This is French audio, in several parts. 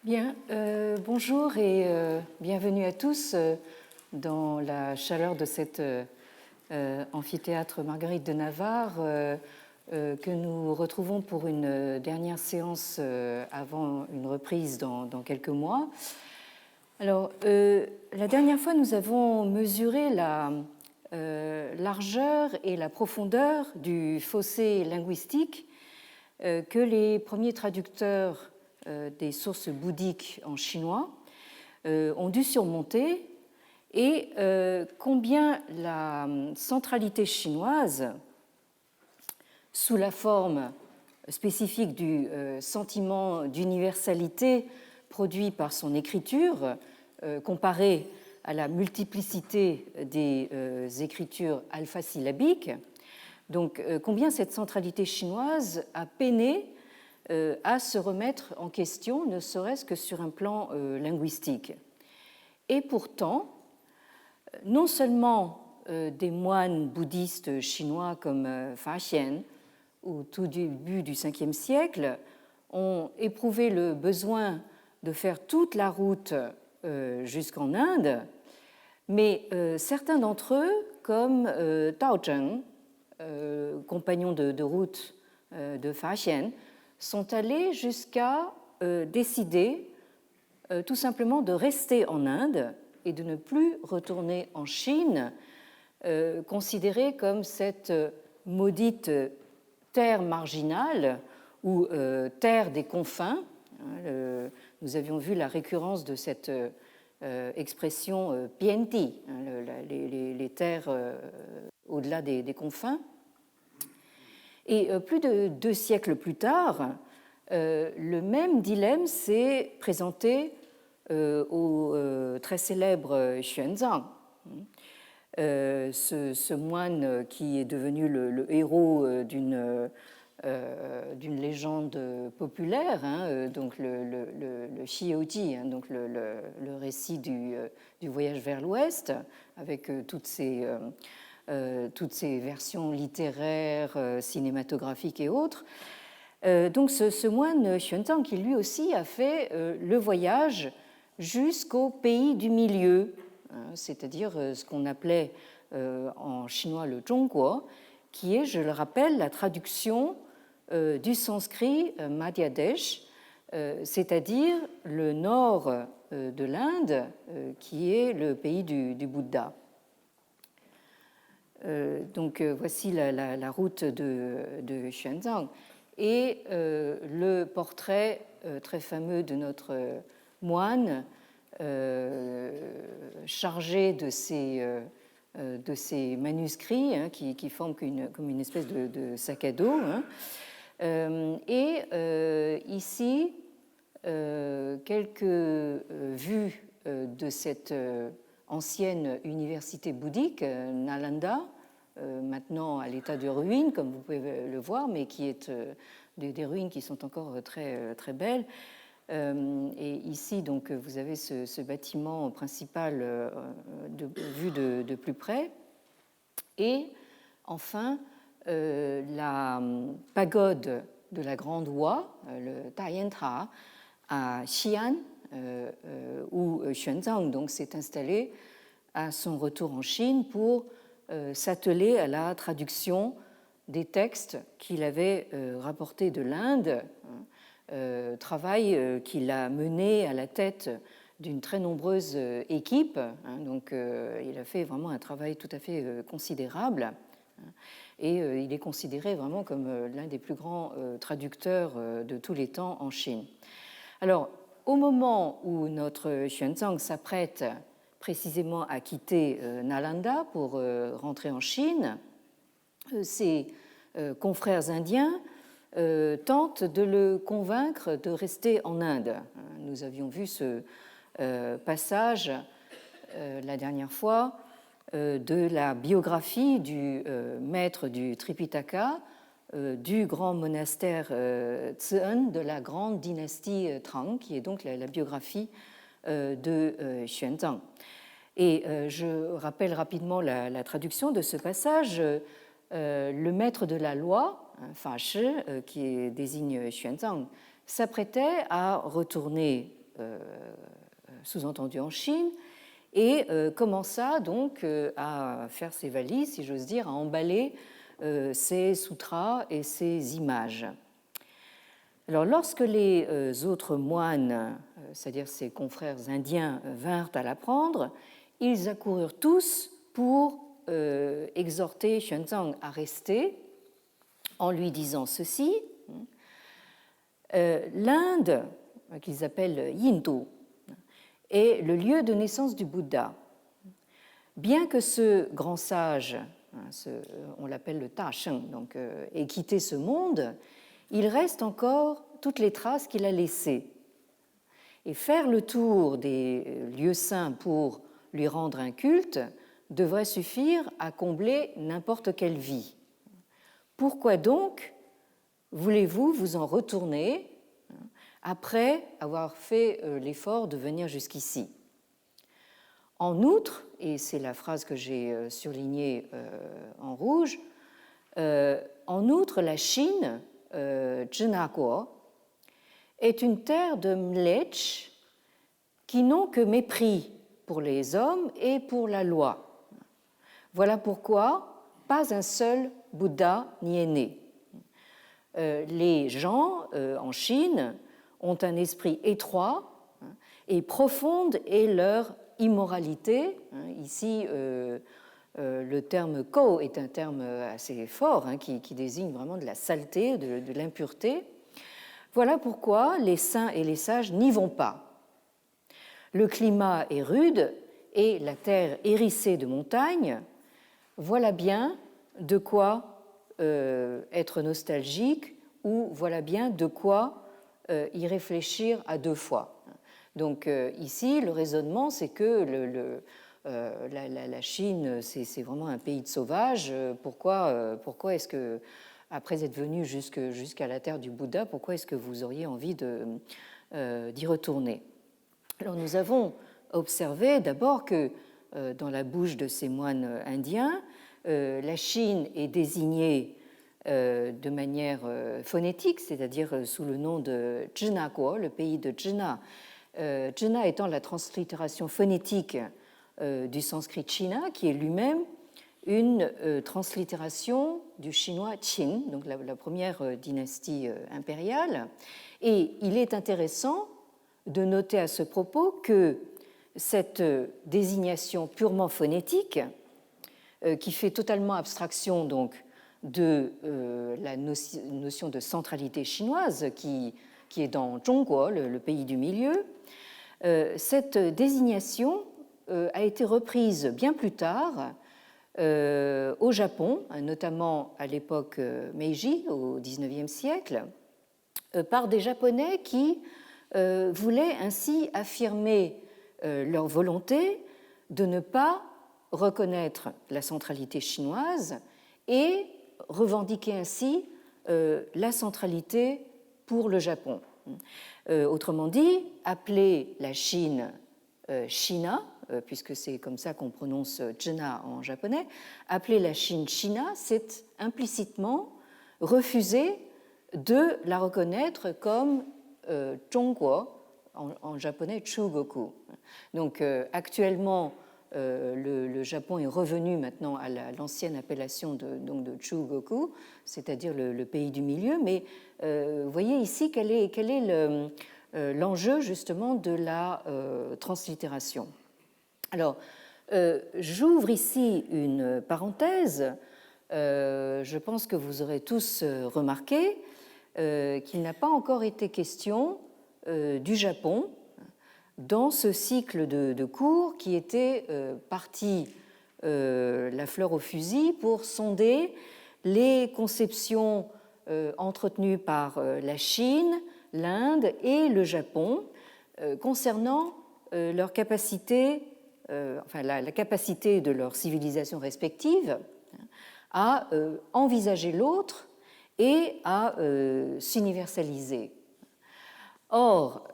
Bien, bonjour et bienvenue à tous dans la chaleur de cet amphithéâtre Marguerite de Navarre que nous retrouvons pour une dernière séance avant une reprise dans quelques mois. Alors, la dernière fois, nous avons mesuré la largeur et la profondeur du fossé linguistique que les premiers traducteurs des sources bouddhiques en chinois ont dû surmonter et combien la centralité chinoise, sous la forme spécifique du sentiment d'universalité produit par son écriture, comparée à la multiplicité des écritures alphasyllabiques, donc combien cette centralité chinoise a peiné à se remettre en question, ne serait-ce que sur un plan linguistique. Et pourtant, non seulement des moines bouddhistes chinois comme Fa Xian, au tout début du Ve siècle, ont éprouvé le besoin de faire toute la route jusqu'en Inde, mais certains d'entre eux, comme Tao Zheng, compagnon de route de Fa Xian, sont allés jusqu'à décider tout simplement de rester en Inde et de ne plus retourner en Chine, considérée comme cette maudite terre marginale ou terre des confins. Nous avions vu la récurrence de cette expression pienti, les terres au-delà des confins. Et plus de 2 siècles plus tard, le même dilemme s'est présenté au très célèbre Xuanzang, ce moine qui est devenu le héros d'une légende populaire, donc le Xiaoji, donc le récit du voyage vers l'Ouest, avec toutes ces versions littéraires, cinématographiques et autres. Donc ce moine Xuanzang, qui lui aussi a fait le voyage jusqu'au pays du milieu, c'est-à-dire ce qu'on appelait en chinois le Zhongguo, qui est, je le rappelle, la traduction du sanskrit Madhya Desh, c'est-à-dire le nord de l'Inde, qui est le pays du Bouddha. Donc voici la route de Xuanzang et le portrait très fameux de notre moine chargé de ces manuscrits qui forment comme une espèce de sac à dos. Et ici, quelques vues de cette ancienne université bouddhique, Nalanda, maintenant à l'état de ruine, comme vous pouvez le voir, mais qui est des ruines qui sont encore très, très belles. Et ici, donc, vous avez ce bâtiment principal vu de plus près. Et enfin, la pagode de la Grande Oie, le Daiyanta, à Xi'an, où Xuanzang donc s'est installé à son retour en Chine pour s'atteler à la traduction des textes qu'il avait rapportés de l'Inde, travail qu'il a mené à la tête d'une très nombreuse équipe. Donc il a fait vraiment un travail tout à fait considérable. Et il est considéré vraiment comme l'un des plus grands traducteurs de tous les temps en Chine. Alors, au moment où notre Xuanzang s'apprête précisément à quitter Nalanda pour rentrer en Chine, ses confrères indiens tentent de le convaincre de rester en Inde. Nous avions vu ce passage la dernière fois de la biographie du maître du Tripitaka, du grand monastère Tseun de la grande dynastie Tang, qui est donc la biographie de Xuanzang. Et je rappelle rapidement la traduction de ce passage. Le maître de la loi, Fa Shi, qui désigne Xuanzang, s'apprêtait à retourner sous-entendu en Chine, et commença donc à faire ses valises, si j'ose dire, à emballer ses sutras et ses images. Alors, lorsque les autres moines, c'est-à-dire ses confrères indiens, vinrent à l'apprendre, ils accoururent tous pour exhorter Xuanzang à rester, en lui disant ceci: l'Inde, qu'ils appellent Yindu, est le lieu de naissance du Bouddha. Bien que ce grand sage, on l'appelle le Ta Sheng, donc, ait quitté ce monde, il reste encore toutes les traces qu'il a laissées. Et faire le tour des lieux saints pour lui rendre un culte devrait suffire à combler n'importe quelle vie. Pourquoi donc voulez-vous vous en retourner après avoir fait l'effort de venir jusqu'ici? En outre, et c'est la phrase que j'ai surlignée en rouge, en outre, la Chine, Zhenaguo, est une terre de mlech qui n'ont que mépris pour les hommes et pour la loi. Voilà pourquoi pas un seul Bouddha n'y est né. Les gens en Chine ont un esprit étroit et profonde est leur immoralité. Ici, le terme ko est un terme assez fort qui désigne vraiment de la saleté, de l'impureté. Voilà pourquoi les saints et les sages n'y vont pas. Le climat est rude et la terre hérissée de montagnes. Voilà bien de quoi être nostalgique ou voilà bien de quoi y réfléchir à deux fois. Donc ici, le raisonnement, c'est que la Chine, c'est vraiment un pays de sauvages. Pourquoi est-ce que, après être venu jusqu'à la terre du Bouddha, pourquoi est-ce que vous auriez envie d'y retourner? Alors nous avons observé d'abord que dans la bouche de ces moines indiens, la Chine est désignée de manière phonétique, c'est-à-dire sous le nom de Zhenaguo, le pays de Zhena. Zhena étant la translittération phonétique du sanskrit china, qui est lui-même une translittération du chinois Qin, donc la première dynastie impériale. Et il est intéressant de noter à ce propos que cette désignation purement phonétique, qui fait totalement abstraction donc de la notion de centralité chinoise qui est dans Zhongguo, le pays du milieu, cette désignation a été reprise bien plus tard au Japon, notamment à l'époque Meiji, au XIXe siècle, par des Japonais qui voulaient ainsi affirmer leur volonté de ne pas reconnaître la centralité chinoise et revendiquer ainsi la centralité pour le Japon. Autrement dit, appeler la Chine China, puisque c'est comme ça qu'on prononce Zhena en japonais, appeler la Chine China, c'est implicitement refuser de la reconnaître comme Zhongguo, en japonais Chugoku. Donc actuellement, le Japon est revenu maintenant à l'ancienne appellation de Chugoku, c'est-à-dire le pays du milieu, mais vous voyez ici quel est l'enjeu justement de la translittération. Alors, j'ouvre ici une parenthèse. Je pense que vous aurez tous remarqué qu'il n'a pas encore été question du Japon dans ce cycle de cours qui était parti la fleur au fusil pour sonder les conceptions entretenues par la Chine, l'Inde et le Japon concernant leur capacité, la capacité de leurs civilisations respectives à envisager l'autre et à s'universaliser. Or,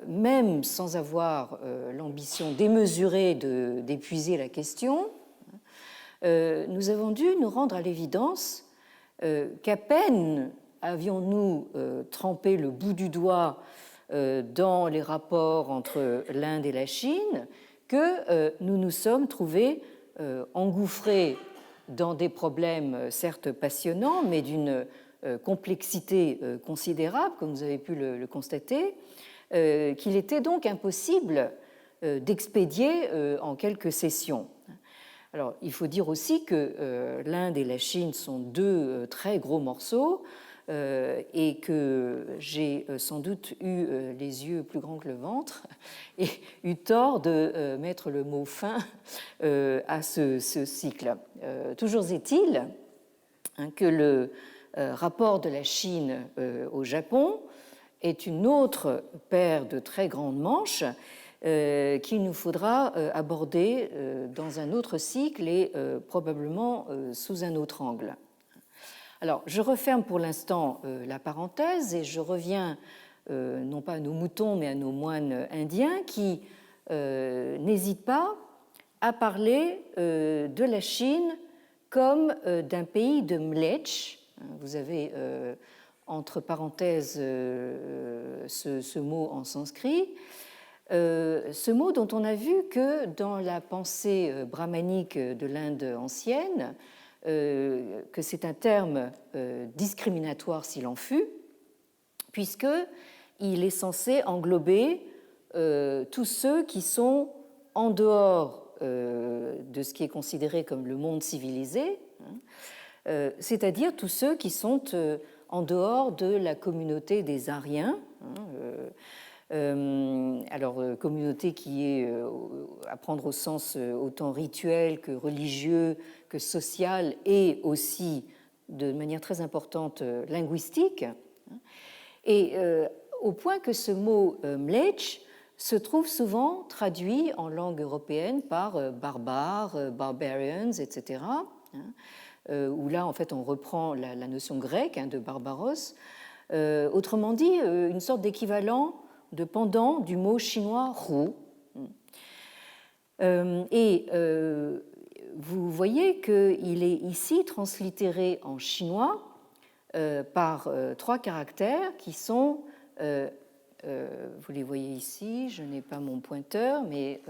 même sans avoir l'ambition démesurée d'épuiser la question, nous avons dû nous rendre à l'évidence qu'à peine avions-nous trempé le bout du doigt dans les rapports entre l'Inde et la Chine que nous nous sommes trouvés engouffrés dans des problèmes certes passionnants, mais d'une complexité considérable, comme vous avez pu le constater, qu'il était donc impossible d'expédier en quelques sessions. Alors, il faut dire aussi que l'Inde et la Chine sont deux très gros morceaux et que j'ai sans doute eu les yeux plus grands que le ventre et eu tort de mettre le mot fin à ce cycle. Toujours est-il que le rapport de la Chine au Japon est une autre paire de très grandes manches qu'il nous faudra aborder dans un autre cycle et probablement sous un autre angle. Alors, je referme pour l'instant la parenthèse et je reviens non pas à nos moutons mais à nos moines indiens qui n'hésitent pas à parler de la Chine comme d'un pays de mlech. Vous avez entre parenthèses ce mot en sanskrit. Ce mot dont on a vu que dans la pensée brahmanique de l'Inde ancienne, que c'est un terme discriminatoire s'il en fut, puisqu'il est censé englober tous ceux qui sont en dehors de ce qui est considéré comme le monde civilisé, c'est-à-dire tous ceux qui sont en dehors de la communauté des Aryens, alors, communauté qui est à prendre au sens autant rituel que religieux, que social et aussi, de manière très importante, linguistique. Et au point que ce mot mlech se trouve souvent traduit en langue européenne par barbare, barbarians, etc., où là, en fait, on reprend la notion grecque de barbaros. Autrement dit, une sorte d'équivalent de pendant du mot chinois hu. Et vous voyez qu'il est ici translittéré en chinois par trois caractères qui sont, vous les voyez ici, je n'ai pas mon pointeur, mais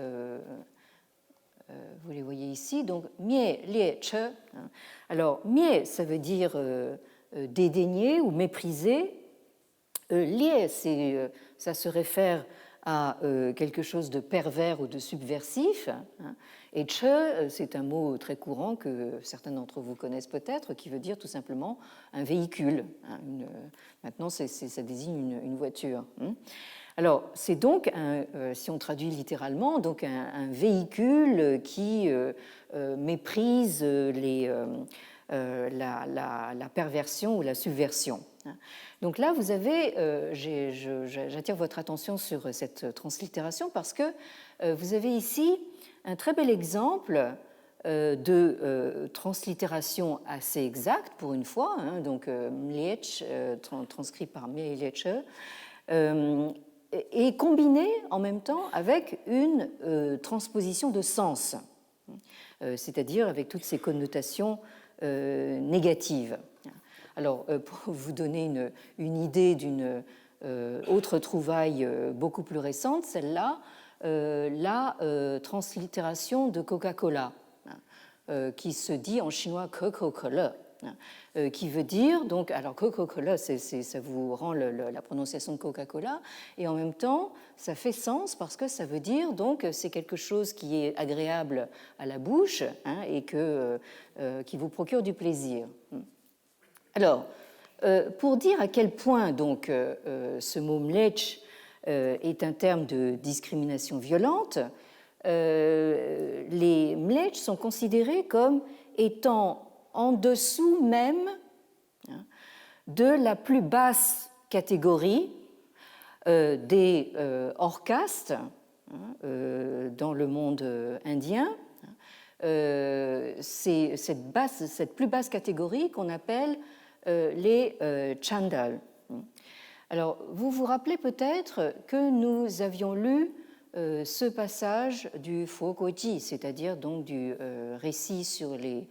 vous les voyez ici, donc mie, lie, che. Alors, mie, ça veut dire dédaigner ou mépriser. Lié, ça se réfère à quelque chose de pervers ou de subversif. Et che, c'est un mot très courant que certains d'entre vous connaissent peut-être, qui veut dire tout simplement un véhicule. Maintenant, ça désigne une voiture. Alors, c'est donc, si on traduit littéralement, donc un véhicule qui méprise la perversion ou la subversion. Donc là, vous avez, j'attire votre attention sur cette translittération parce que vous avez ici un très bel exemple de translittération assez exacte pour une fois, donc mliech, transcrit par mliech, et combiné en même temps avec une transposition de sens, c'est-à-dire avec toutes ces connotations négatives. Alors, pour vous donner une idée d'une autre trouvaille beaucoup plus récente, celle-là, la translittération de Coca-Cola, qui se dit en chinois Coca-Cola, qui veut dire, donc, alors Coca-Cola, ça vous rend la prononciation de Coca-Cola, et en même temps, ça fait sens parce que ça veut dire, donc, c'est quelque chose qui est agréable à la bouche et qui vous procure du plaisir. Alors, pour dire à quel point donc ce mot mlech est un terme de discrimination violente, les mlech sont considérés comme étant en dessous même de la plus basse catégorie des hors-castes dans le monde indien. C'est cette plus basse catégorie qu'on appelle les chandals. Alors, vous vous rappelez peut-être que nous avions lu ce passage du Fuguoji, c'est-à-dire donc du récit sur les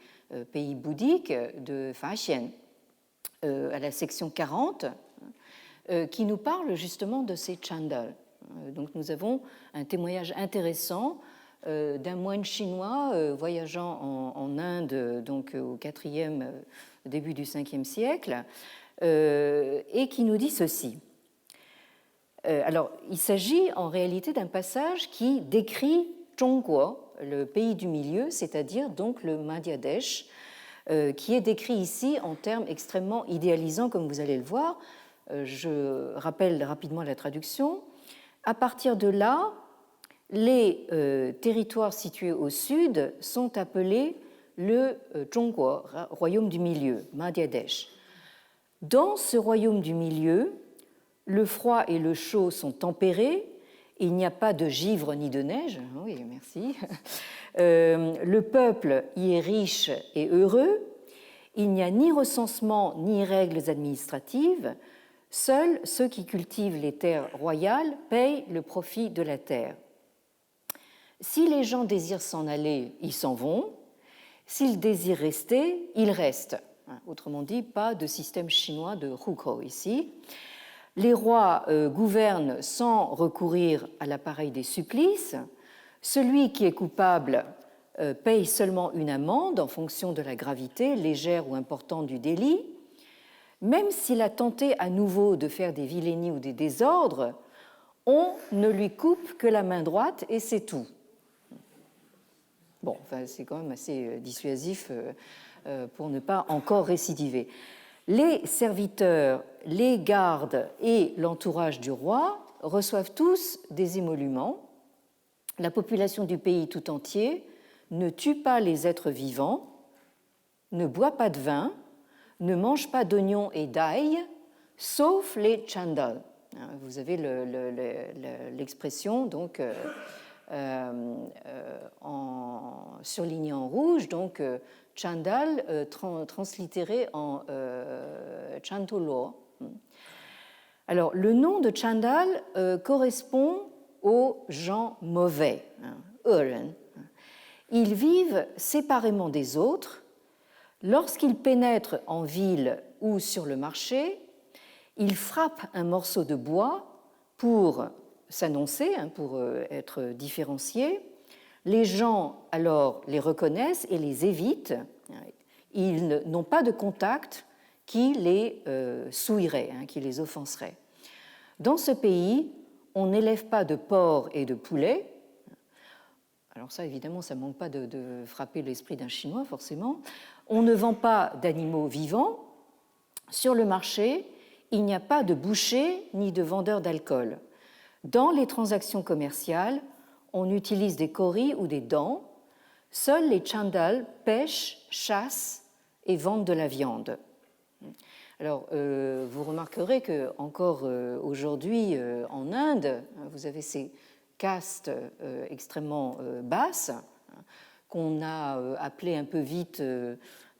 pays bouddhiques de Fa Xian, à la section 40, qui nous parle justement de ces Chandals. Donc nous avons un témoignage intéressant d'un moine chinois voyageant en Inde donc au IVe, début du Ve siècle, et qui nous dit ceci. Alors, il s'agit en réalité d'un passage qui décrit Zhongguo, le pays du milieu, c'est-à-dire donc le Bangladesh, qui est décrit ici en termes extrêmement idéalisants, comme vous allez le voir. Je rappelle rapidement la traduction. À partir de là, les territoires situés au sud sont appelés le Zhongguo, royaume du milieu, Bangladesh. Dans ce royaume du milieu, le froid et le chaud sont tempérés, il n'y a pas de givre ni de neige, oui, merci. Le peuple y est riche et heureux, il n'y a ni recensement ni règles administratives, seuls ceux qui cultivent les terres royales payent le profit de la terre. Si les gens désirent s'en aller, ils s'en vont, s'ils désirent rester, ils restent. Autrement dit, pas de système chinois de hukou ici. Les rois gouvernent sans recourir à l'appareil des supplices. Celui qui est coupable paye seulement une amende en fonction de la gravité, légère ou importante du délit. Même s'il a tenté à nouveau de faire des vilainies ou des désordres, on ne lui coupe que la main droite et c'est tout. Bon, enfin, c'est quand même assez dissuasif pour ne pas encore récidiver. Les serviteurs, les gardes et l'entourage du roi reçoivent tous des émoluments. La population du pays tout entier ne tue pas les êtres vivants, ne boit pas de vin, ne mange pas d'oignons et d'ail, sauf les Chandals. Vous avez l'expression donc surlignée en rouge, donc Chandal translittéré en Chantolo. Alors, le nom de Chandal correspond aux gens mauvais, Euren. Ils vivent séparément des autres. Lorsqu'ils pénètrent en ville ou sur le marché, ils frappent un morceau de bois pour s'annoncer, pour être différenciés. Les gens, alors, les reconnaissent et les évitent. Ils n'ont pas de contact qui les souillerait, qui les offenserait. Dans ce pays, on n'élève pas de porcs et de poulets. Alors ça, évidemment, ça ne manque pas de frapper l'esprit d'un Chinois, forcément. On ne vend pas d'animaux vivants. Sur le marché, il n'y a pas de boucher ni de vendeur d'alcool. Dans les transactions commerciales, on utilise des kauris ou des dents. Seuls les Chandals pêchent, chassent et vendent de la viande. Alors, vous remarquerez qu'encore aujourd'hui, en Inde, vous avez ces castes extrêmement basses, qu'on a appelées un peu vite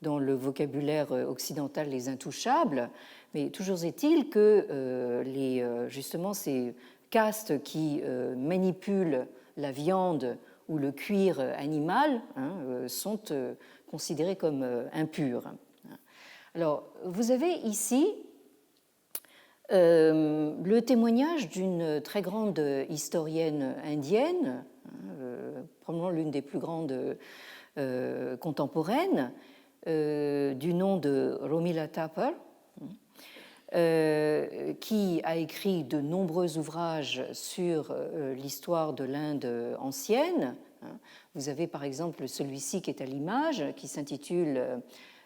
dans le vocabulaire occidental les intouchables, mais toujours est-il que justement ces castes qui manipulent la viande ou le cuir animal sont considérées comme impures. Alors, vous avez ici le témoignage d'une très grande historienne indienne, probablement l'une des plus grandes contemporaines, du nom de Romila Thapar, qui a écrit de nombreux ouvrages sur l'histoire de l'Inde ancienne. Vous avez par exemple celui-ci qui est à l'image, qui s'intitule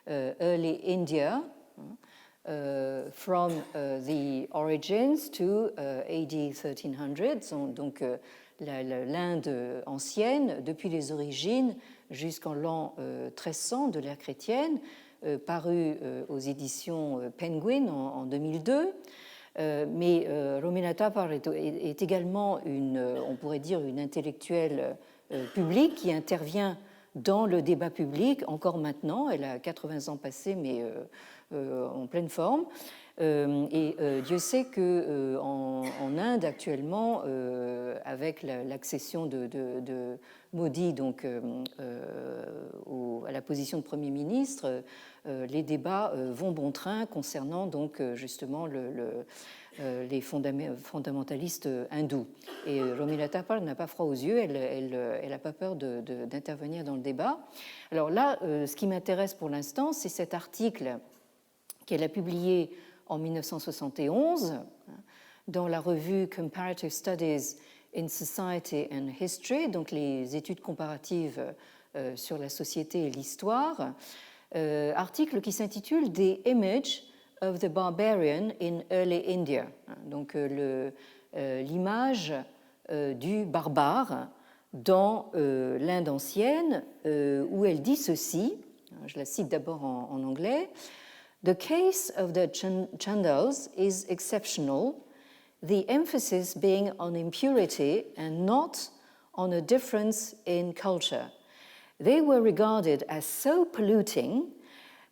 Early India, From the Origins to AD 1300, donc l'Inde ancienne, depuis les origines jusqu'en l'an 1300 de l'ère chrétienne, paru aux éditions Penguin en 2002. Mais Romila Thapar est également on pourrait dire, une intellectuelle publique qui intervient dans le débat public encore maintenant. Elle a 80 ans passés, mais en pleine forme. Et Dieu sait qu'en Inde, actuellement, avec l'accession de Modi donc, à la position de Premier ministre, les débats vont bon train concernant donc justement les fondamentalistes hindous. Et Romila Thapar n'a pas froid aux yeux, elle n'a pas peur d'intervenir dans le débat. Alors là, ce qui m'intéresse pour l'instant, c'est cet article qu'elle a publié en 1971 dans la revue Comparative Studies in Society and History, donc les études comparatives sur la société et l'histoire, article qui s'intitule The Image of the Barbarian in Early India, donc l'image du barbare dans l'Inde ancienne, où elle dit ceci, je la cite d'abord en anglais: The case of the Chandals is exceptional, the emphasis being on impurity and not on a difference in culture. They were regarded as so polluting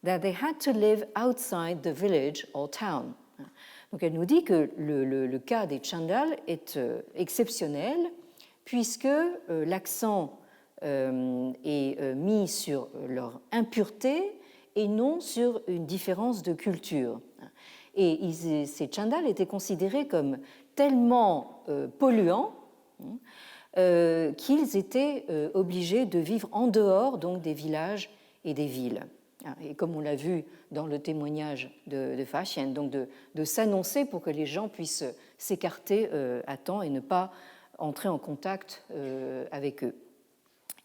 that they had to live outside the village or town. Donc elle nous dit que le cas des Chandals est exceptionnel puisque l'accent est mis sur leur impureté et non sur une différence de culture. Et ces Chandals étaient considérés comme tellement polluants qu'ils étaient obligés de vivre en dehors donc, des villages et des villes. Et comme on l'a vu dans le témoignage de Fashien, donc de s'annoncer pour que les gens puissent s'écarter à temps et ne pas entrer en contact avec eux.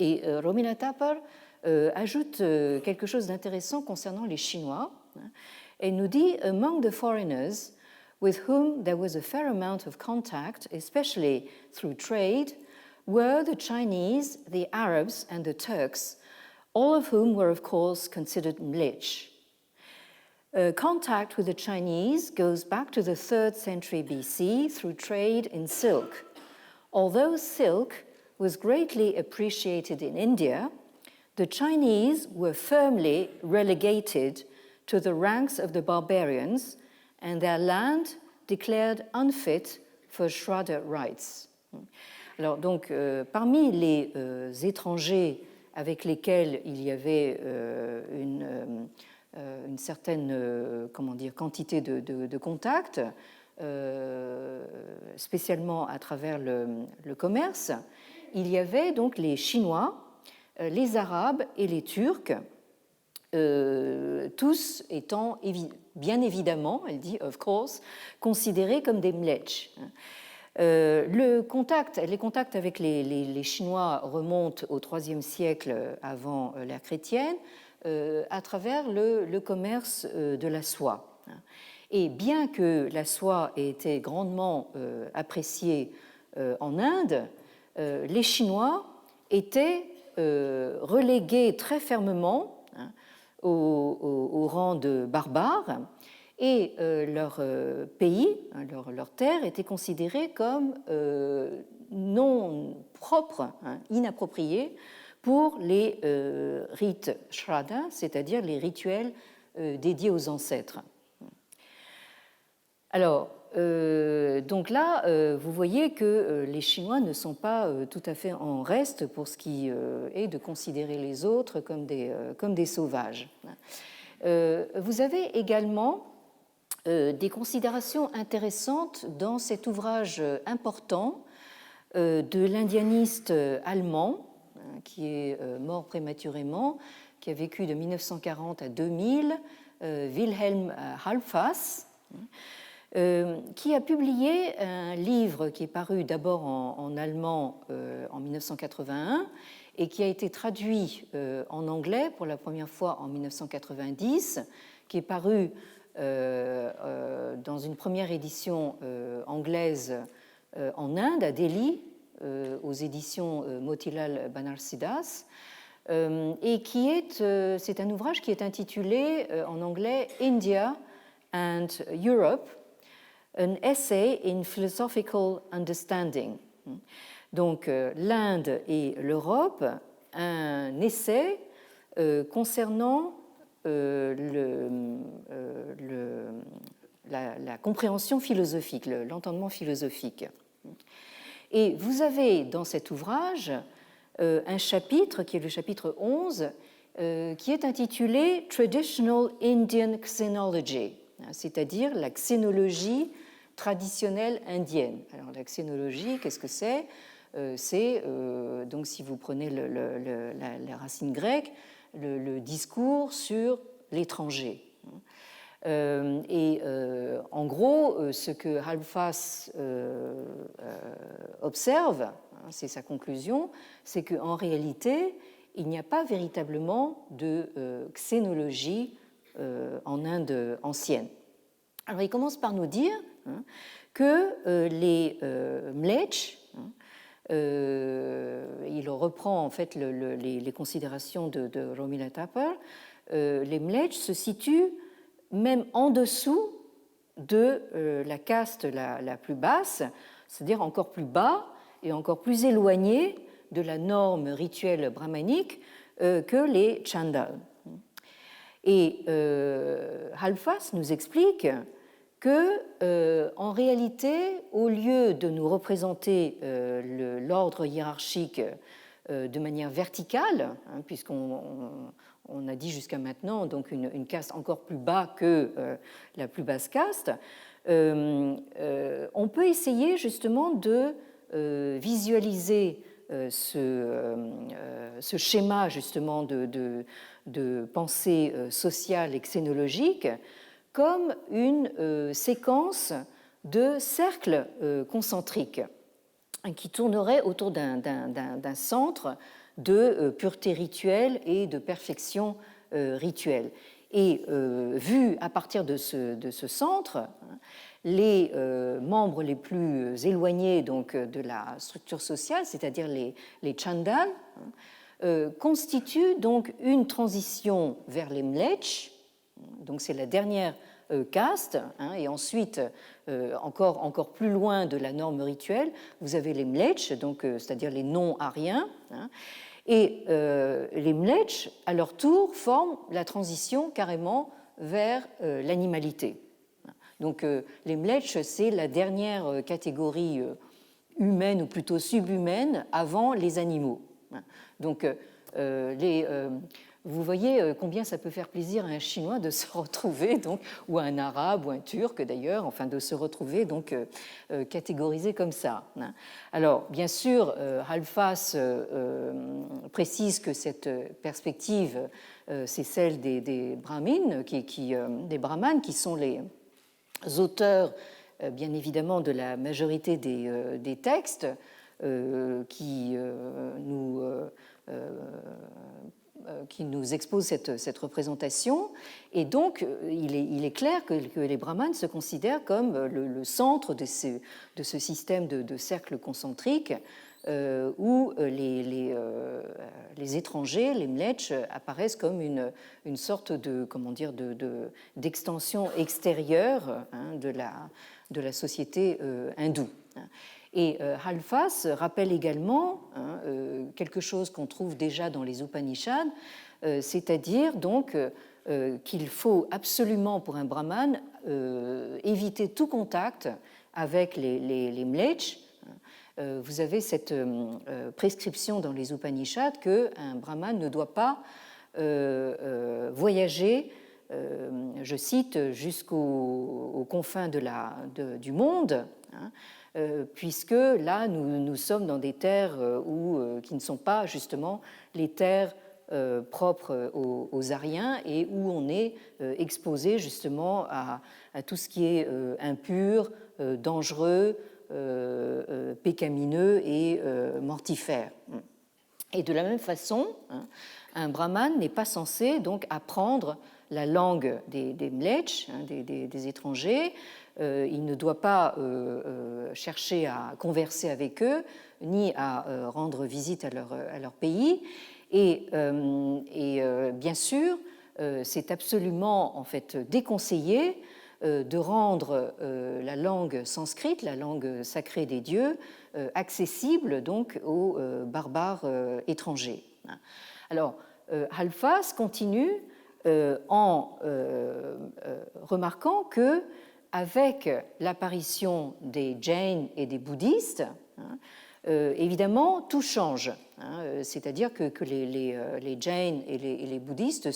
Et Romila Thapar ajoute quelque chose d'intéressant concernant les Chinois. Elle nous dit « Among the foreigners with whom there was a fair amount of contact, especially through trade, were the Chinese, the Arabs and the Turks, all of whom were of course considered mlich. Contact with the Chinese goes back to the 3rd century BC through trade in silk. Although silk was greatly appreciated in India, the Chinese were firmly relegated to the ranks of the barbarians and their land declared unfit for Shraddha rites. Alors donc, parmi les étrangers avec lesquels il y avait une certaine quantité de contacts, spécialement à travers le commerce, il y avait donc les Chinois, les Arabes et les Turcs, tous étant bien évidemment, elle dit of course, considérés comme des mlech. Les contacts avec les Chinois remontent au IIIe siècle avant l'ère chrétienne à travers le commerce de la soie. Et bien que la soie ait été grandement appréciée en Inde, les Chinois étaient relégués très fermement au rang de barbares et leur pays, leur terre, était considérée comme non propre, inappropriée pour les rites Shraddha, c'est-à-dire les rituels dédiés aux ancêtres. Alors, donc là, vous voyez que les Chinois ne sont pas tout à fait en reste pour ce qui est de considérer les autres comme des sauvages. Vous avez également des considérations intéressantes dans cet ouvrage important de l'indianiste allemand qui est mort prématurément, qui a vécu de 1940 à 2000, Wilhelm Halbfass, qui a publié un livre qui est paru d'abord en allemand en 1981 et qui a été traduit en anglais pour la première fois en 1990, qui est paru dans une première édition anglaise en Inde, à Delhi, aux éditions Motilal Banarsidass, et c'est un ouvrage qui est intitulé en anglais India and Europe, an essay in philosophical understanding. Donc l'Inde et l'Europe, un essai concernant la compréhension philosophique, l'entendement philosophique. Et vous avez dans cet ouvrage un chapitre, qui est le chapitre 11, qui est intitulé Traditional Indian Xenology, c'est-à-dire la xénologie traditionnelle indienne. Alors la xénologie, qu'est-ce que c'est? C'est, donc si vous prenez la racine grecque, le discours sur l'étranger. En gros, ce que Halbfass observe, c'est sa conclusion, c'est qu'en réalité, il n'y a pas véritablement de xénologie en Inde ancienne. Alors, il commence par nous dire que les Mlech, il reprend en fait les considérations de Romila Thapar, les Mlech se situent même en dessous de la caste la plus basse, c'est-à-dire encore plus bas et encore plus éloigné de la norme rituelle brahmanique que les Chandal. Et Halbfass nous explique que, en réalité, au lieu de nous représenter l'ordre hiérarchique de manière verticale, puisqu'on a dit jusqu'à maintenant donc une caste encore plus bas que la plus basse caste, on peut essayer justement de visualiser ce schéma justement de pensée sociale et xénologique comme une séquence de cercles concentriques qui tournerait autour d'un centre de pureté rituelle et de perfection rituelle. Et vu à partir de ce centre, les membres les plus éloignés donc, de la structure sociale, c'est-à-dire les Chandal, constituent donc une transition vers les Mlech, donc c'est la dernière caste, et ensuite, encore plus loin de la norme rituelle, vous avez les Mlech, donc c'est-à-dire les non-ariens, et les Mlech, à leur tour, forment la transition carrément vers l'animalité. Donc les Mlech, c'est la dernière catégorie humaine, ou plutôt subhumaine, avant les animaux. Donc vous voyez combien ça peut faire plaisir à un Chinois de se retrouver, donc, ou à un Arabe, ou un Turc d'ailleurs, enfin de se retrouver donc catégorisé comme ça. Alors, bien sûr, Halbfass précise que cette perspective, c'est celle des brahmines, des brahmanes, qui sont les auteurs, bien évidemment, de la majorité des textes qui nous expose cette représentation. Et donc, il est clair que les brahmanes se considèrent comme le centre de ce système de cercles concentriques où les étrangers, les Mlech, apparaissent comme une sorte d'extension extérieure de la société hindoue. Et Halbfass rappelle également quelque chose qu'on trouve déjà dans les Upanishads, c'est-à-dire donc qu'il faut absolument pour un brahmane éviter tout contact avec les Mlech. Vous avez cette prescription dans les Upanishads qu'un brahmane ne doit pas voyager, je cite, jusqu'aux confins du monde, puisque là, nous sommes dans des terres qui ne sont pas justement les terres propres aux Aryens et où on est exposé justement à tout ce qui est impur, dangereux, pécamineux et mortifère. Et de la même façon, un brahmane n'est pas censé donc apprendre la langue des Mlech, des étrangers. Il ne doit pas chercher à converser avec eux, ni à rendre visite à leur pays. Et bien sûr, c'est absolument en fait déconseillé de rendre la langue sanscrite, la langue sacrée des dieux, accessible donc aux barbares étrangers. Alors, Halbfass continue en remarquant que avec l'apparition des Jains et des bouddhistes, évidemment, tout change. C'est-à-dire que les Jains et les bouddhistes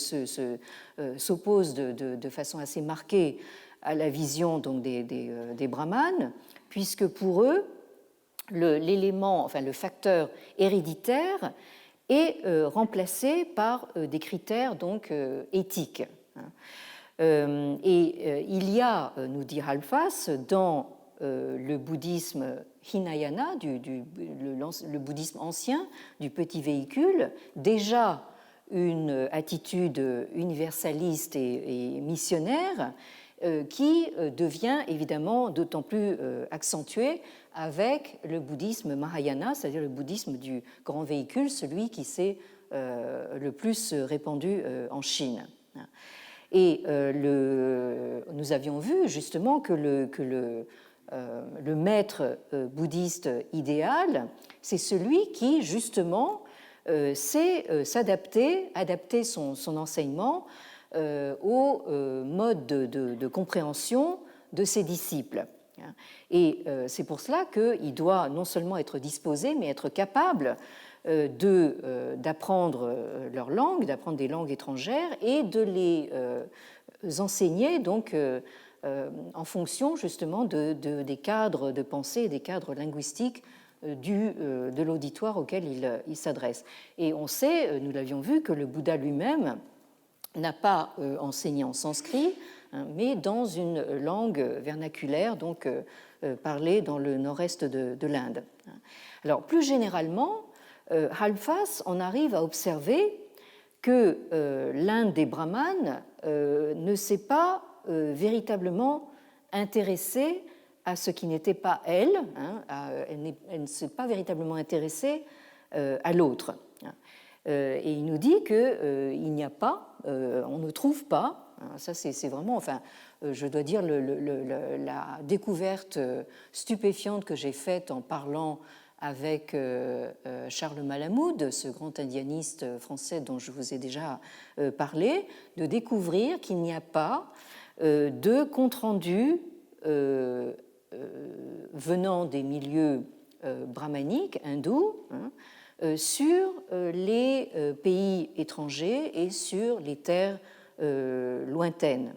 s'opposent de façon assez marquée à la vision donc, des brahmanes, puisque pour eux, le facteur héréditaire est remplacé par des critères donc, éthiques. Il y a, nous dit Halfas, dans le bouddhisme Hinayana, le bouddhisme ancien du petit véhicule, déjà une attitude universaliste et missionnaire qui devient évidemment d'autant plus accentuée avec le bouddhisme Mahayana, c'est-à-dire le bouddhisme du grand véhicule, celui qui s'est le plus répandu en Chine. Et nous avions vu justement que le maître bouddhiste idéal, c'est celui qui justement sait adapter son enseignement au mode de compréhension de ses disciples. Et c'est pour cela qu'il doit non seulement être disposé, mais être capable d'apprendre leur langue, d'apprendre des langues étrangères et de les enseigner donc en fonction justement des cadres de pensée et des cadres linguistiques de l'auditoire auquel il s'adresse. Et on sait, nous l'avions vu, que le Bouddha lui-même n'a pas enseigné en sanskrit, mais dans une langue vernaculaire, donc parlée dans le nord-est de l'Inde. Alors, plus généralement, Halfas en arrive à observer que l'Inde des brahmanes ne s'est pas véritablement intéressée à ce qui n'était pas elle, elle ne s'est pas véritablement intéressée à l'autre. Et il nous dit qu'il n'y a pas, on ne trouve pas, ça c'est vraiment, enfin, je dois dire, la découverte stupéfiante que j'ai faite en parlant avec Charles Malamud, ce grand indianiste français dont je vous ai déjà parlé, de découvrir qu'il n'y a pas de compte-rendu venant des milieux brahmaniques, hindous, sur les pays étrangers et sur les terres lointaines.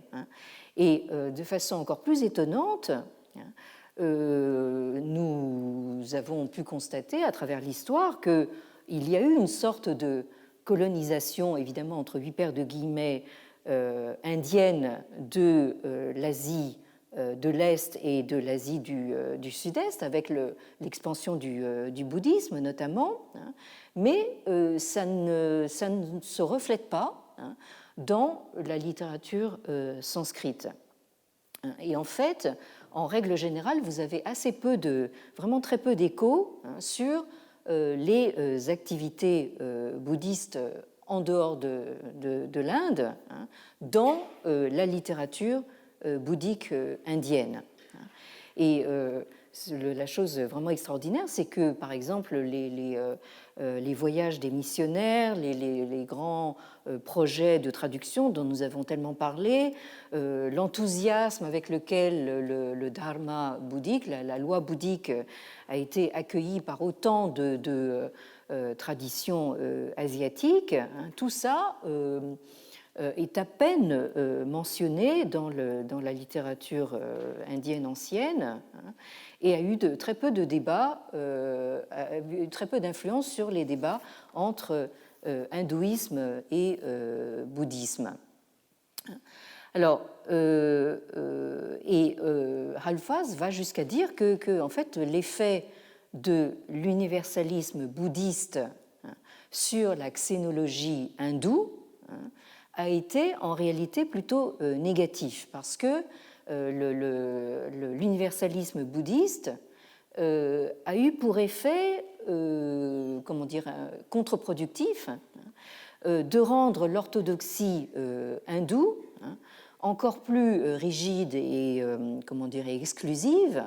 Et de façon encore plus étonnante, nous avons pu constater à travers l'histoire qu'il y a eu une sorte de colonisation, évidemment entre huit paires de guillemets, indienne de l'Asie de l'Est et de l'Asie du Sud-Est, avec l'expansion du bouddhisme notamment, mais ça ne se reflète pas dans la littérature sanskrite. Et en fait, en règle générale, vous avez vraiment très peu d'échos sur les activités bouddhistes en dehors de l'Inde dans la littérature bouddhique indienne. Et la chose vraiment extraordinaire, c'est que, par exemple, les voyages des missionnaires, les grands projets de traduction dont nous avons tellement parlé, l'enthousiasme avec lequel le dharma bouddhique, la loi bouddhique, a été accueilli par autant de traditions asiatiques, tout ça est à peine mentionné dans la littérature indienne ancienne et a eu très peu de débats, très peu d'influence sur les débats entre hindouisme et bouddhisme. Alors, Halfas va jusqu'à dire que en fait, l'effet de l'universalisme bouddhiste sur la xénologie hindoue a été en réalité plutôt négatif, parce que l'universalisme bouddhiste a eu pour effet, contre-productif, de rendre l'orthodoxie hindoue encore plus rigide et exclusive,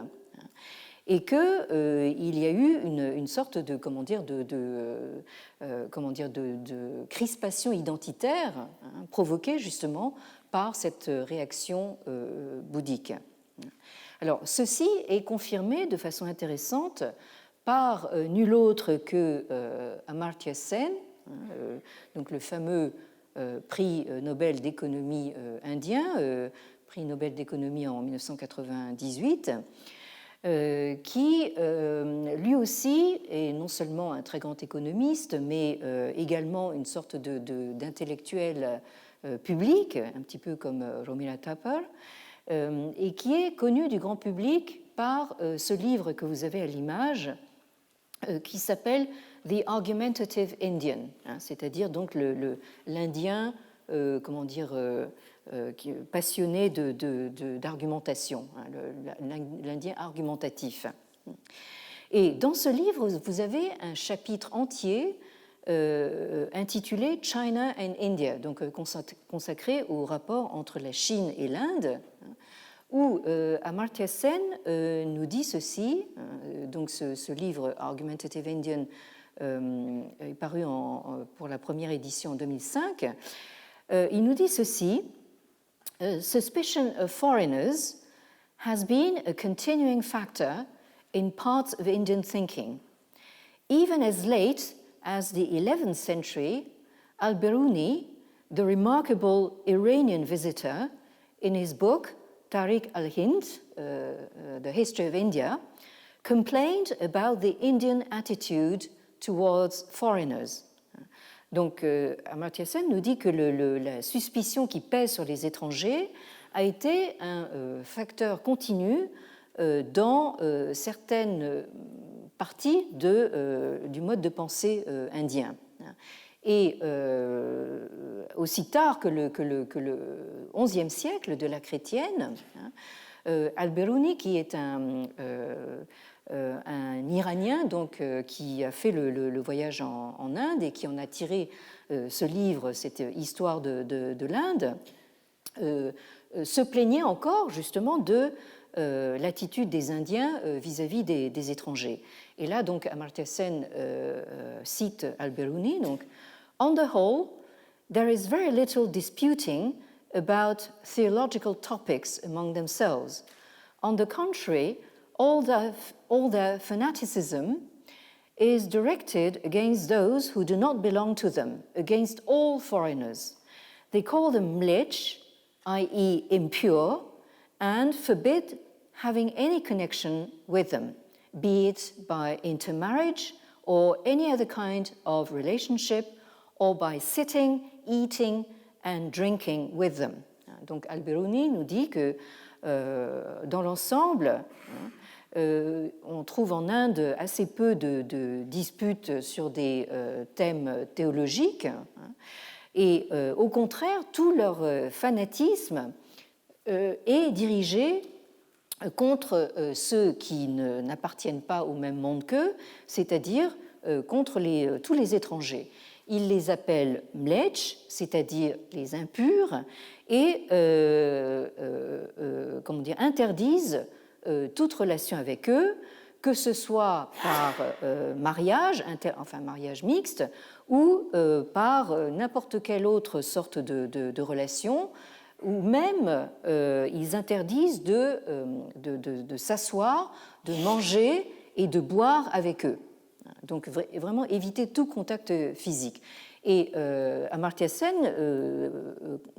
et qu'il y a eu une sorte de crispation identitaire provoquée justement par cette réaction bouddhique. Alors, ceci est confirmé de façon intéressante par nul autre que Amartya Sen, donc le fameux prix Nobel d'économie indien, prix Nobel d'économie en 1998, qui lui aussi est non seulement un très grand économiste, mais également une sorte d'intellectuel public, un petit peu comme Romila Thapar, et qui est connu du grand public par ce livre que vous avez à l'image, qui s'appelle The Argumentative Indian, c'est-à-dire donc l'Indien, comment dire, passionné d'argumentation, l'Indien argumentatif. Et dans ce livre, vous avez un chapitre entier intitulé China and India, donc consacré au rapport entre la Chine et l'Inde, où Amartya Sen nous dit ceci, donc ce livre Argumentative Indian est paru pour la première édition en 2005, il nous dit ceci: Suspicion of foreigners has been a continuing factor in parts of Indian thinking. Even as late as the 11th century, Al-Biruni, the remarkable Iranian visitor, in his book Tariq al-Hind, The History of India, complained about the Indian attitude towards foreigners. Donc, Amartya Sen nous dit que la suspicion qui pèse sur les étrangers a été un facteur continu dans certaines parties du mode de pensée indien. Et aussi tard que le XIe siècle de la chrétienne, Al-Biruni, qui est un Iranien donc, qui a fait le voyage en Inde et qui en a tiré ce livre, cette histoire de l'Inde, se plaignait encore justement de l'attitude des Indiens vis-à-vis des étrangers. Et là, donc, Amartya Sen cite Al-Biruni, donc, On the whole, there is very little disputing about theological topics among themselves. On the contrary, all their fanaticism is directed against those who do not belong to them, against all foreigners. They call them mlech, i.e. impure, and forbid having any connection with them, be it by intermarriage or any other kind of relationship, or by sitting, eating and drinking with them. Donc Al-Biruni nous dit que dans l'ensemble, on trouve en Inde assez peu de disputes sur des thèmes théologiques, et au contraire, tout leur fanatisme est dirigé contre ceux qui n'appartiennent pas au même monde qu'eux, c'est-à-dire contre tous les étrangers. Ils les appellent mlech, c'est-à-dire les impurs, et interdisent toute relation avec eux, que ce soit par mariage, mariage mixte, ou par n'importe quelle autre sorte de relation, ou même ils interdisent de s'asseoir, de manger et de boire avec eux. Donc vraiment éviter tout contact physique. Et Amartya Sen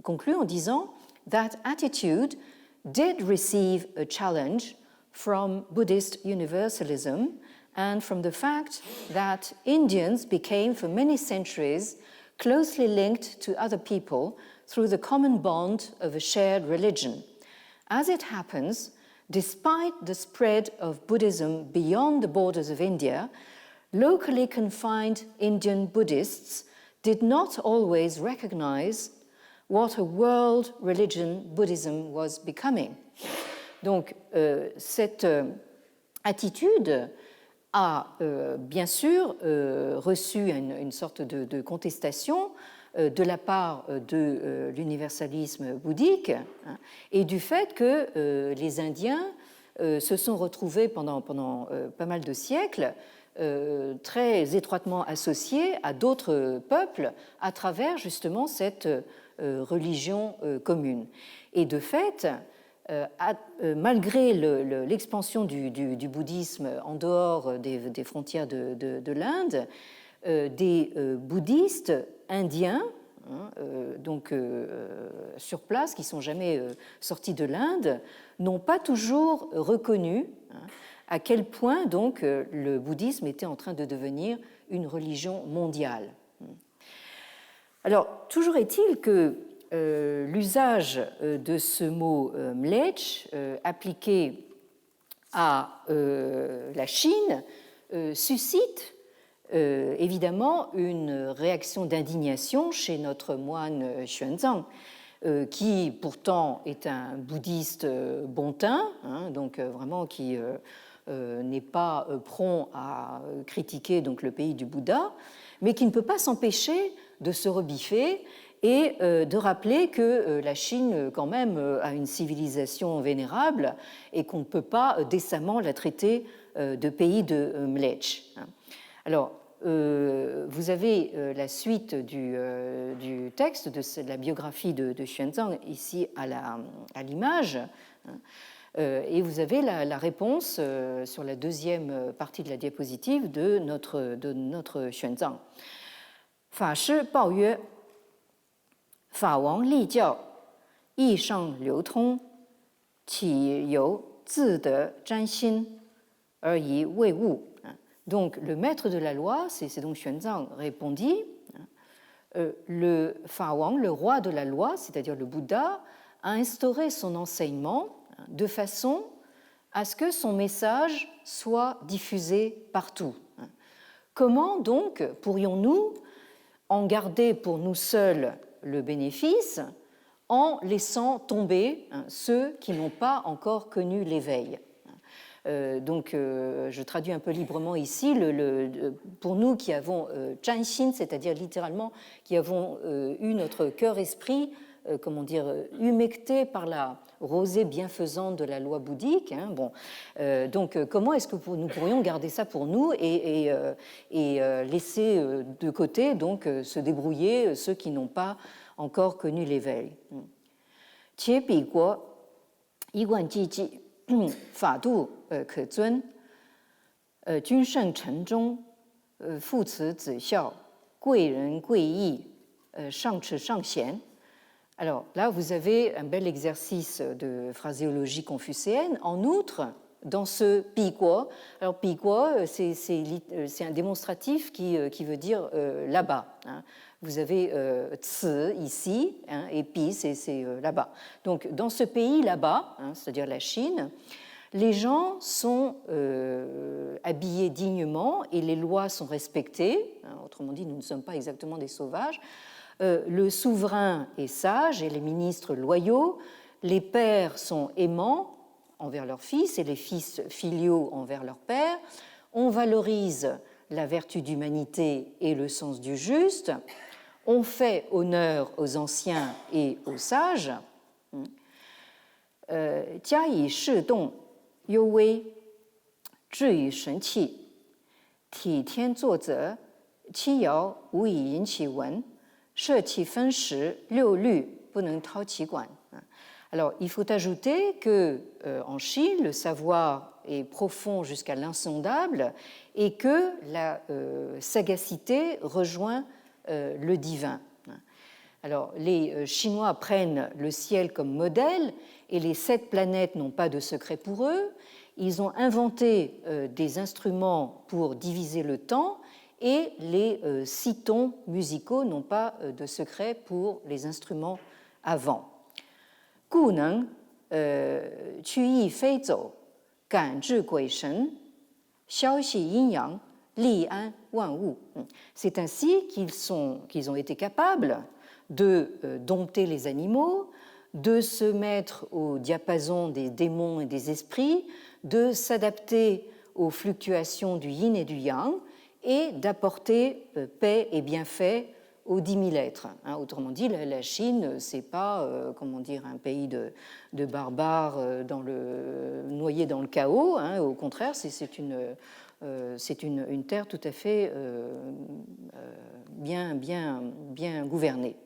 conclut en disant « That attitude did receive a challenge from Buddhist universalism and from the fact that Indians became for many centuries closely linked to other people through the common bond of a shared religion. As it happens, despite the spread of Buddhism beyond the borders of India, locally confined Indian Buddhists did not always recognize what a world religion Buddhism was becoming. » Donc, cette attitude a bien sûr reçu une sorte de contestation de la part de l'universalisme bouddhique, et du fait que les Indiens se sont retrouvés pendant pas mal de siècles très étroitement associés à d'autres peuples à travers justement cette religion commune. Et de fait, malgré l'expansion du bouddhisme en dehors des frontières de l'Inde, des bouddhistes indiens, donc sur place, qui ne sont jamais sortis de l'Inde, n'ont pas toujours reconnu à quel point donc le bouddhisme était en train de devenir une religion mondiale. Alors, toujours est-il que l'usage de ce mot mlech appliqué à la Chine suscite évidemment une réaction d'indignation chez notre moine Xuanzang, qui pourtant est un bouddhiste bon teint, donc vraiment qui n'est pas prompt à critiquer donc le pays du Bouddha, mais qui ne peut pas s'empêcher de se rebiffer et de rappeler que la Chine, quand même, a une civilisation vénérable et qu'on ne peut pas décemment la traiter de pays de mlech. Alors, vous avez la suite du texte de la biographie de Xuanzang ici à l'image, et vous avez la réponse sur la deuxième partie de la diapositive de notre Xuanzang. 法师报曰：法王立教，义上流通，岂由自得沾心而以为物。 Donc, le maître de la loi, c'est donc Xuanzang, répondit le Fa Wang, le roi de la loi, c'est-à-dire le Bouddha, a instauré son enseignement de façon à ce que son message soit diffusé partout. Comment donc pourrions-nous en garder pour nous seuls le bénéfice en laissant tomber ceux qui n'ont pas encore connu l'éveil? Donc, je traduis un peu librement ici, pour nous qui avons Zhanxin, c'est-à-dire littéralement qui avons eu notre cœur-esprit, comment dire, humecté par la rosée bienfaisante de la loi bouddhique. Donc, comment est-ce que nous pourrions garder ça pour nous et laisser de côté donc se débrouiller ceux qui n'ont pas encore connu l'éveil? 且彼国一贯积极 法度可尊，君圣臣忠，父慈子孝，贵人贵义，上慈上贤. Alors là, vous avez un bel exercice de phraséologie confucéenne. En outre, dans ce Piguo, alors Piguo, c'est un démonstratif qui veut dire là-bas. Vous avez Tsi ici, et Pi, c'est là-bas. Donc, dans ce pays là-bas, c'est-à-dire la Chine, les gens sont habillés dignement et les lois sont respectées. Autrement dit, nous ne sommes pas exactement des sauvages. Le souverain est sage et les ministres loyaux. Les pères sont aimants envers leurs fils et les fils filiaux envers leurs pères. On valorise la vertu d'humanité et le sens du juste. On fait honneur aux anciens et aux sages. 加以适动幽微，至于神气，体天作则，七爻无以引其文，社稷分时，六律不能掏其管. Alors, il faut ajouter que en Chine, le savoir est profond jusqu'à l'insondable et que la sagacité rejoint le divin. Alors, les Chinois prennent le ciel comme modèle et les 7 planètes n'ont pas de secret pour eux. Ils ont inventé des instruments pour diviser le temps et les 6 tons musicaux n'ont pas de secret pour les instruments avant. 故能趋意飞走，感治鬼神，消息阴阳，利安万物. C'est ainsi qu'ils ont été capables de dompter les animaux, de se mettre au diapason des démons et des esprits, de s'adapter aux fluctuations du yin et du yang et d'apporter paix et bienfait aux 10 000 êtres. Autrement dit, la Chine, ce n'est pas un pays de barbares noyés dans le chaos. Au contraire, c'est une terre tout à fait bien gouvernée.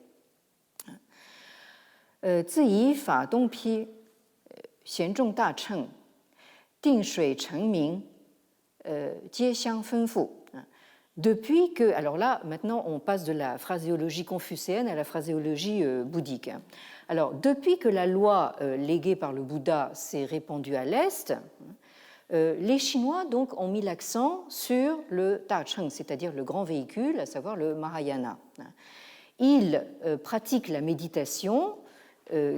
自以法东批贤重大乘，定水成明，皆相吩咐. Depuis que, alors là, maintenant, on passe de la phraséologie confucéenne à la phraséologie bouddhique. Alors, depuis que la loi léguée par le Bouddha s'est répandue à l'Est, les Chinois donc ont mis l'accent sur le Dacheng, c'est-à-dire le grand véhicule, à savoir le Mahayana. Ils pratiquent la méditation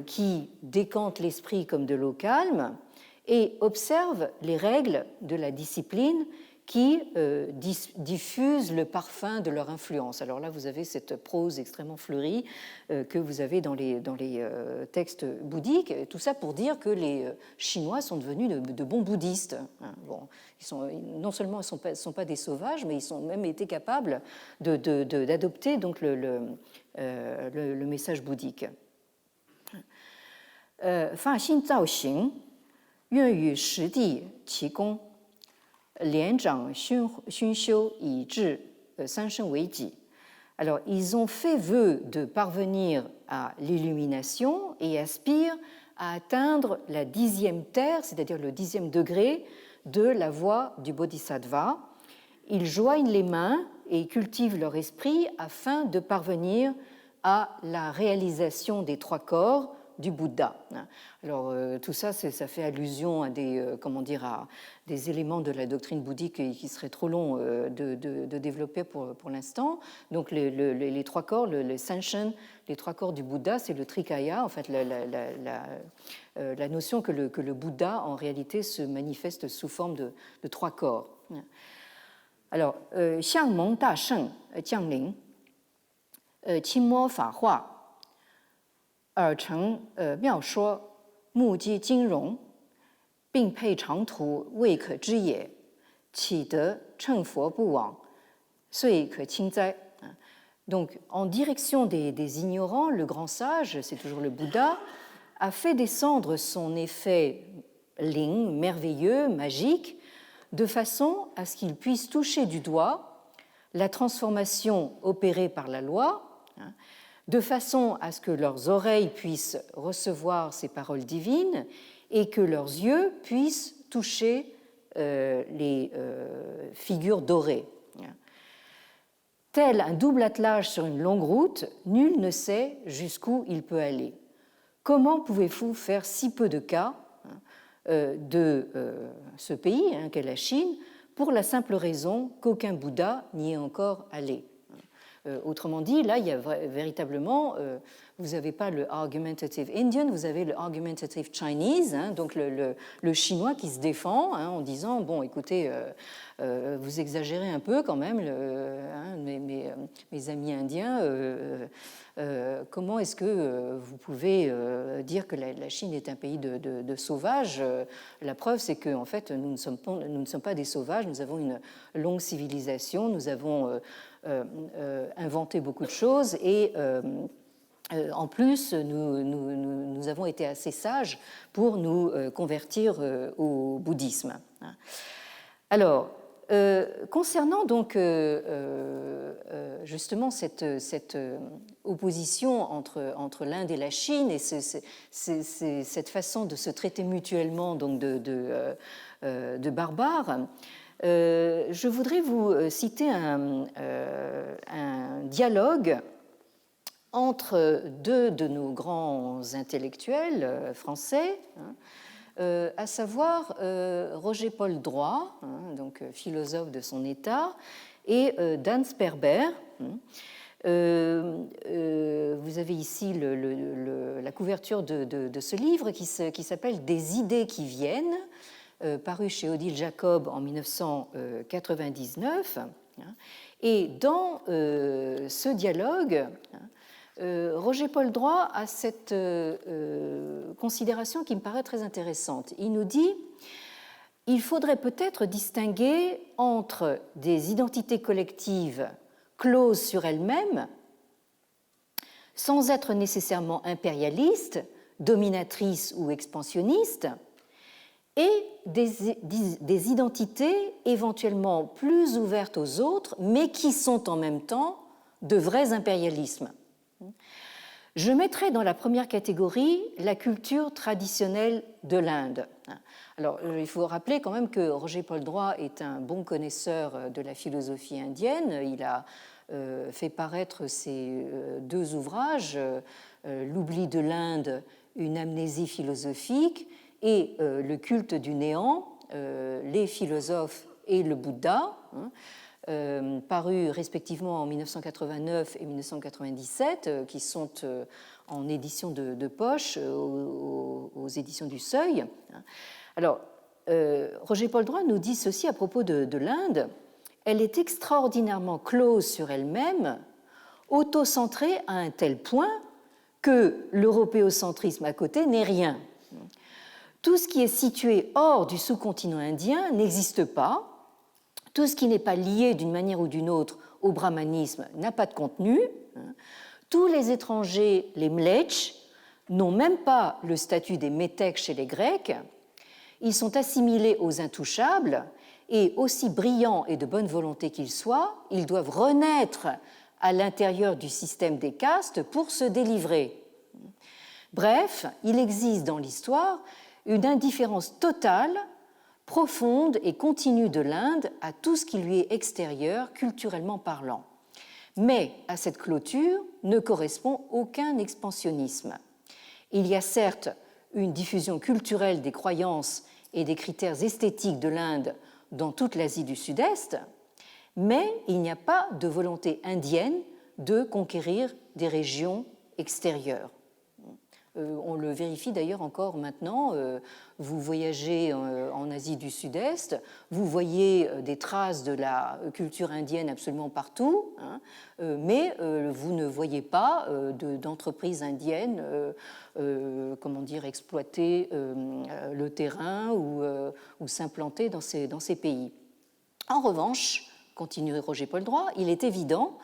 qui décante l'esprit comme de l'eau calme et observent les règles de la discipline qui diffusent le parfum de leur influence. Alors là, vous avez cette prose extrêmement fleurie que vous avez dans les textes bouddhiques. Tout ça pour dire que les Chinois sont devenus de bons bouddhistes. Bon, non seulement ils ne sont pas des sauvages, mais ils ont même été capables d'adopter donc le message bouddhique. 法性造型，愿与实地其功。连长熏修以至三生为己. Alors, ils ont fait vœu de parvenir à l'illumination et aspirent à atteindre la 10e terre, c'est-à-dire le 10e degré de la voie du Bodhisattva. Ils joignent les mains et cultivent leur esprit afin de parvenir à la réalisation des 3 corps du Bouddha. Alors tout ça, ça fait allusion à des éléments de la doctrine bouddhique qui serait trop long de développer pour l'instant. Donc les 3 corps, le Senshin, les 3 corps du Bouddha, c'est le Trikaya, en fait la notion que le Bouddha en réalité se manifeste sous forme de 3 corps. Alors, Xiang Meng Da Sheng Jiang Ling, Qin Mo Fa Hua, 耳成妙说，目击金融，并配长途，未可知也。岂得乘佛不往，遂可轻哉。Donc, en direction des ignorants, le grand sage, c'est toujours le Bouddha, a fait descendre son effet ling, merveilleux, magique, de façon à ce qu'il puisse toucher du doigt la transformation opérée par la loi, de façon à ce que leurs oreilles puissent recevoir ces paroles divines et que leurs yeux puissent toucher les figures dorées. Tel un double attelage sur une longue route, nul ne sait jusqu'où il peut aller. Comment pouvez-vous faire si peu de cas de ce pays, qu'est la Chine, pour la simple raison qu'aucun Bouddha n'y est encore allé? Autrement dit, là, il y a véritablement, vous n'avez pas le argumentative Indian, vous avez le argumentative Chinese, donc le chinois qui se défend en disant, bon, écoutez, vous exagérez un peu quand même, mes amis indiens, comment est-ce que vous pouvez dire que la Chine est un pays de sauvages? La preuve, c'est qu'en fait, nous ne sommes pas des sauvages, nous avons une longue civilisation, nous avons inventé beaucoup de choses et en plus, nous avons été assez sages pour nous convertir au bouddhisme. Alors, concernant donc justement cette opposition entre l'Inde et la Chine et cette façon de se traiter mutuellement donc de barbares, je voudrais vous citer un dialogue entre 2 de nos grands intellectuels français, à savoir Roger-Paul Droit, donc philosophe de son état, et Dan Sperber. Vous avez ici la couverture de ce livre qui s'appelle « Des idées qui viennent », paru chez Odile Jacob en 1999. Et dans ce dialogue, Roger-Paul Droit a cette considération qui me paraît très intéressante. Il nous dit il faudrait peut-être distinguer entre des identités collectives closes sur elles-mêmes, sans être nécessairement impérialistes, dominatrices ou expansionnistes, et des identités éventuellement plus ouvertes aux autres, mais qui sont en même temps de vrais impérialismes. Je mettrai dans la première catégorie la culture traditionnelle de l'Inde. Alors, il faut rappeler quand même que Roger Paul Droit est un bon connaisseur de la philosophie indienne. Il a fait paraître ses deux ouvrages, L'oubli de l'Inde, une amnésie philosophique, et Le culte du néant, les philosophes et le Bouddha, parus respectivement en 1989 et 1997, qui sont en édition de poche aux éditions du Seuil. Alors, Roger Paul Droit nous dit ceci à propos de l'Inde. Elle est extraordinairement close sur elle-même, autocentrée à un tel point que l'européocentrisme à côté n'est rien. Tout ce qui est situé hors du sous-continent indien n'existe pas. Tout ce qui n'est pas lié d'une manière ou d'une autre au brahmanisme n'a pas de contenu. Tous les étrangers, les mlech, n'ont même pas le statut des métèques chez les Grecs. Ils sont assimilés aux intouchables et, aussi brillants et de bonne volonté qu'ils soient, ils doivent renaître à l'intérieur du système des castes pour se délivrer. Bref, il existe dans l'histoire une indifférence totale, profonde et continue de l'Inde à tout ce qui lui est extérieur, culturellement parlant. Mais à cette clôture ne correspond aucun expansionnisme. Il y a certes une diffusion culturelle des croyances et des critères esthétiques de l'Inde dans toute l'Asie du Sud-Est, mais il n'y a pas de volonté indienne de conquérir des régions extérieures. On le vérifie d'ailleurs encore maintenant. Vous voyagez en Asie du Sud-Est, vous voyez des traces de la culture indienne absolument partout, mais vous ne voyez pas d'entreprises indiennes exploiter le terrain ou s'implanter dans ces pays. En revanche, continue Roger Paul Droit, il est évident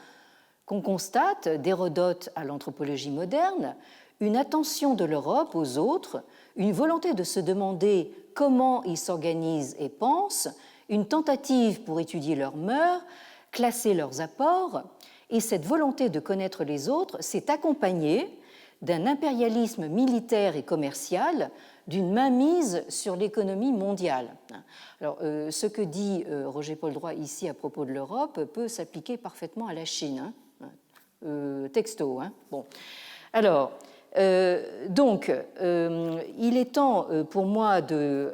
qu'on constate, d'Hérodote à l'anthropologie moderne, une attention de l'Europe aux autres, une volonté de se demander comment ils s'organisent et pensent, une tentative pour étudier leurs mœurs, classer leurs apports, et cette volonté de connaître les autres s'est accompagnée d'un impérialisme militaire et commercial, d'une mainmise sur l'économie mondiale. Alors, ce que dit Roger Paul Droit ici à propos de l'Europe peut s'appliquer parfaitement à la Chine, texto. Bon. Alors, il est temps pour moi de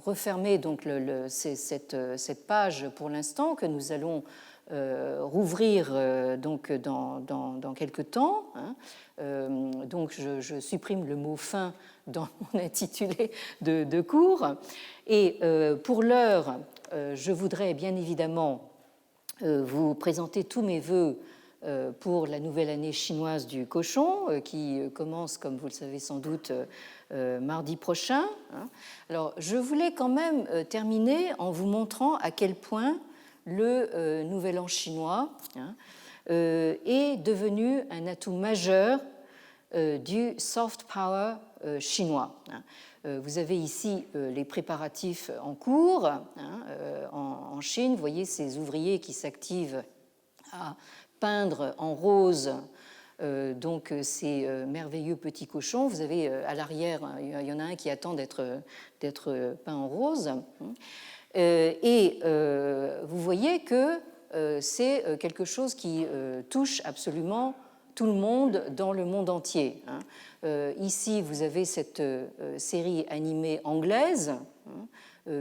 refermer donc cette page pour l'instant que nous allons rouvrir donc dans quelques temps. Donc je supprime le mot fin dans mon intitulé de cours. Et pour l'heure, je voudrais bien évidemment vous présenter tous mes vœux pour la nouvelle année chinoise du cochon, qui commence, comme vous le savez sans doute, mardi prochain. Alors, je voulais quand même terminer en vous montrant à quel point le nouvel an chinois est devenu un atout majeur du soft power chinois. Vous avez ici les préparatifs en cours en Chine. Vous voyez ces ouvriers qui s'activent à peindre en rose donc ces merveilleux petits cochons. Vous avez à l'arrière, il y en a un qui attend d'être peint en rose. Et vous voyez que c'est quelque chose qui touche absolument tout le monde dans le monde entier. Ici, vous avez cette série animée anglaise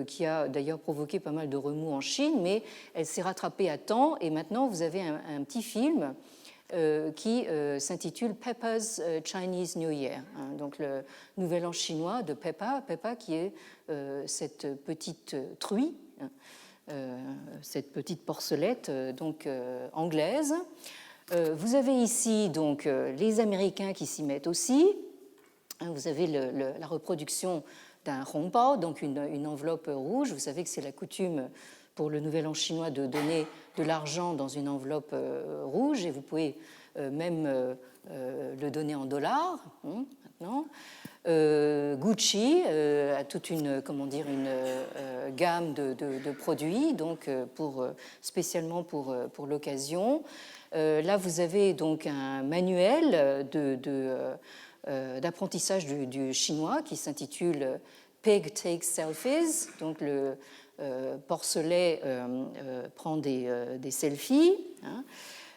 qui a d'ailleurs provoqué pas mal de remous en Chine, mais elle s'est rattrapée à temps et maintenant vous avez un petit film qui s'intitule Peppa's Chinese New Year, donc le nouvel an chinois de Peppa, qui est cette petite truie, cette petite porcelette donc anglaise. Vous avez ici donc les Américains qui s'y mettent aussi. Vous avez la reproduction d'un hongbao, donc une enveloppe rouge. Vous savez que c'est la coutume pour le nouvel an chinois de donner de l'argent dans une enveloppe rouge, et vous pouvez même le donner en dollars maintenant. Gucci a toute une, une gamme de produits, donc spécialement pour l'occasion. Là, vous avez donc un manuel d'apprentissage du chinois qui s'intitule Pig Takes Selfies, donc le porcelet prend des selfies.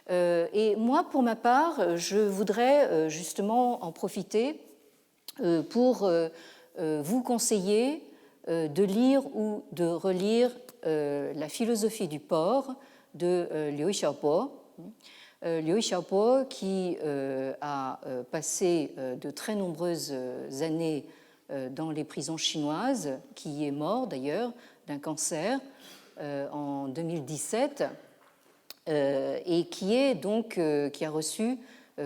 Et moi, pour ma part, je voudrais justement en profiter pour vous conseiller de lire ou de relire La philosophie du porc de Liu Xiaobo. Liu Xiaobo qui a passé de très nombreuses années dans les prisons chinoises, qui est mort d'ailleurs d'un cancer en 2017 et qui a reçu,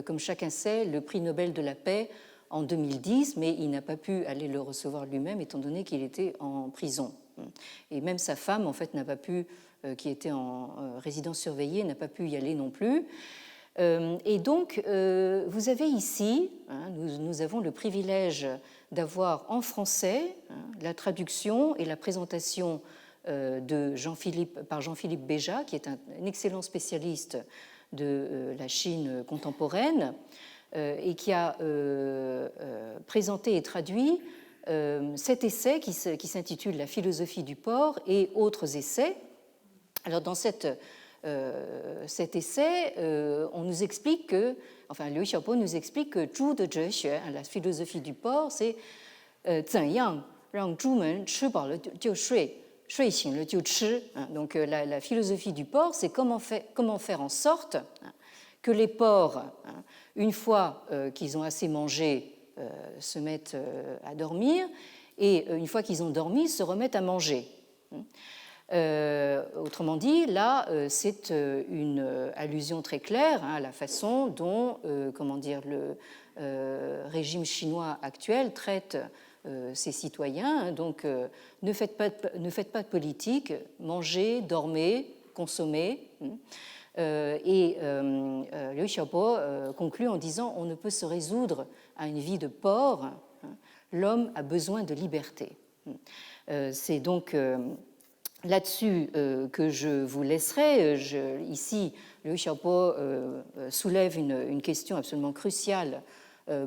comme chacun sait, le prix Nobel de la paix en 2010, mais il n'a pas pu aller le recevoir lui-même étant donné qu'il était en prison. Et même sa femme, en fait, n'a pas pu, qui était en résidence surveillée, n'a pas pu y aller non plus. Et donc, vous avez ici, nous avons le privilège d'avoir en français la traduction et la présentation par Jean-Philippe Béja, qui est un excellent spécialiste de la Chine contemporaine, et qui a présenté et traduit cet essai qui s'intitule La philosophie du porc et autres essais. Alors dans cet essai, on nous explique que, enfin Liu Xiaobo nous explique que Zhu de Zhexue, la philosophie du porc, c'est 怎样让猪们吃饱了就睡，睡醒了就吃. Donc la philosophie du porc, c'est comment faire en sorte que les porcs, une fois qu'ils ont assez mangé, se mettent à dormir, et une fois qu'ils ont dormi, se remettent à manger. Autrement dit, là, c'est une allusion très claire à la façon dont le régime chinois actuel traite ses citoyens. Donc, ne faites pas de politique, mangez, dormez, consommez. Et Liu Xiaobo conclut en disant « On ne peut se résoudre à une vie de porc, l'homme a besoin de liberté ». C'est donc là-dessus que je vous laisserai. Ici, Liu Xiaobo soulève une question absolument cruciale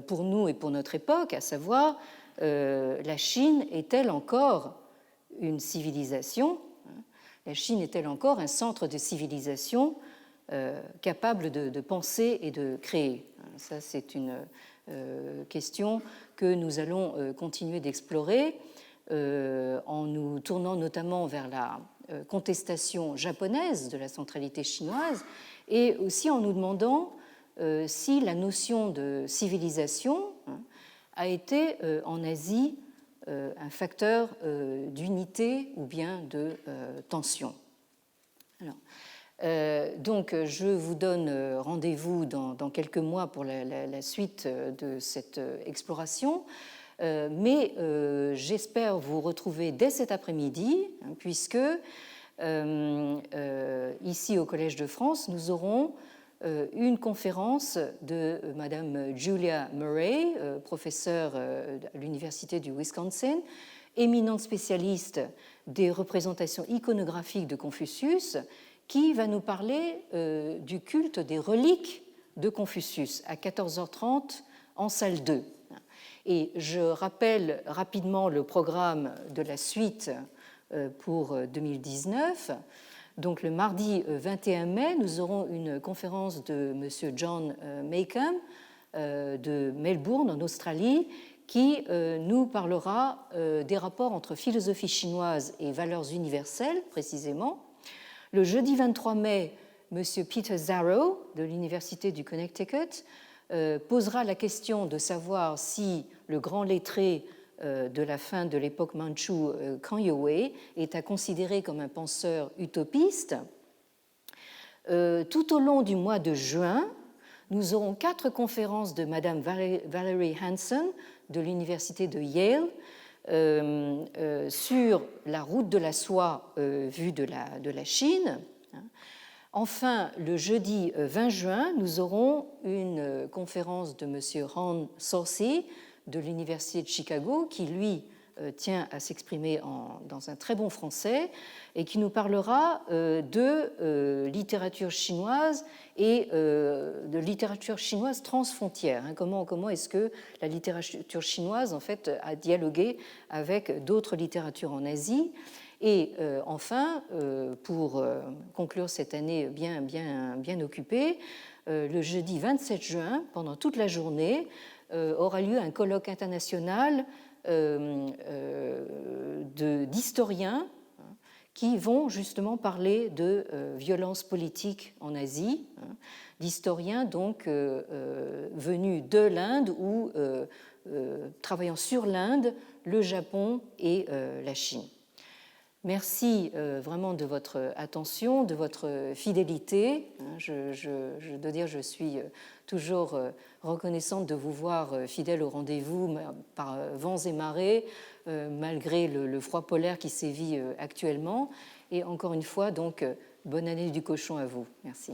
pour nous et pour notre époque, à savoir la Chine est-elle encore une civilisation ? La Chine est-elle encore un centre de civilisation capable de penser et de créer ? Ça, c'est une question que nous allons continuer d'explorer en nous tournant notamment vers la contestation japonaise de la centralité chinoise et aussi en nous demandant si la notion de civilisation a été en Asie un facteur d'unité ou bien de tension. Alors, donc, je vous donne rendez-vous dans quelques mois pour la suite de cette exploration, mais j'espère vous retrouver dès cet après-midi, puisque ici au Collège de France, nous aurons une conférence de Madame Julia Murray, professeure à l'Université du Wisconsin, éminente spécialiste des représentations iconographiques de Confucius, qui va nous parler du culte des reliques de Confucius à 14h30 en salle 2. Et je rappelle rapidement le programme de la suite pour 2019. Donc le mardi 21 mai, nous aurons une conférence de M. John Maycomb de Melbourne en Australie qui nous parlera des rapports entre philosophie chinoise et valeurs universelles précisément. Le jeudi 23 mai, M. Peter Zarrow de l'Université du Connecticut posera la question de savoir si le grand lettré de la fin de l'époque mandchoue, Kang Youwei, est à considérer comme un penseur utopiste. Tout au long du mois de juin, nous aurons 4 conférences de Madame Valerie Hansen de l'Université de Yale sur la route de la soie vue de la Chine. Enfin, le jeudi 20 juin, nous aurons une conférence de M. Ron Saucy de l'Université de Chicago, qui, lui, tient à s'exprimer dans un très bon français et qui nous parlera de littérature chinoise et de littérature chinoise transfrontière. Comment est-ce que la littérature chinoise, en fait, a dialogué avec d'autres littératures en Asie. Et enfin, pour conclure cette année bien occupée, le jeudi 27 juin, pendant toute la journée, aura lieu un colloque international d'historiens qui vont justement parler de violences politiques en Asie, d'historiens donc venus de l'Inde ou travaillant sur l'Inde, le Japon et la Chine. Merci vraiment de votre attention, de votre fidélité. Je dois dire, je suis toujours reconnaissante de vous voir fidèle au rendez-vous par vents et marées, malgré le froid polaire qui sévit actuellement. Et encore une fois, donc, bonne année du cochon à vous. Merci.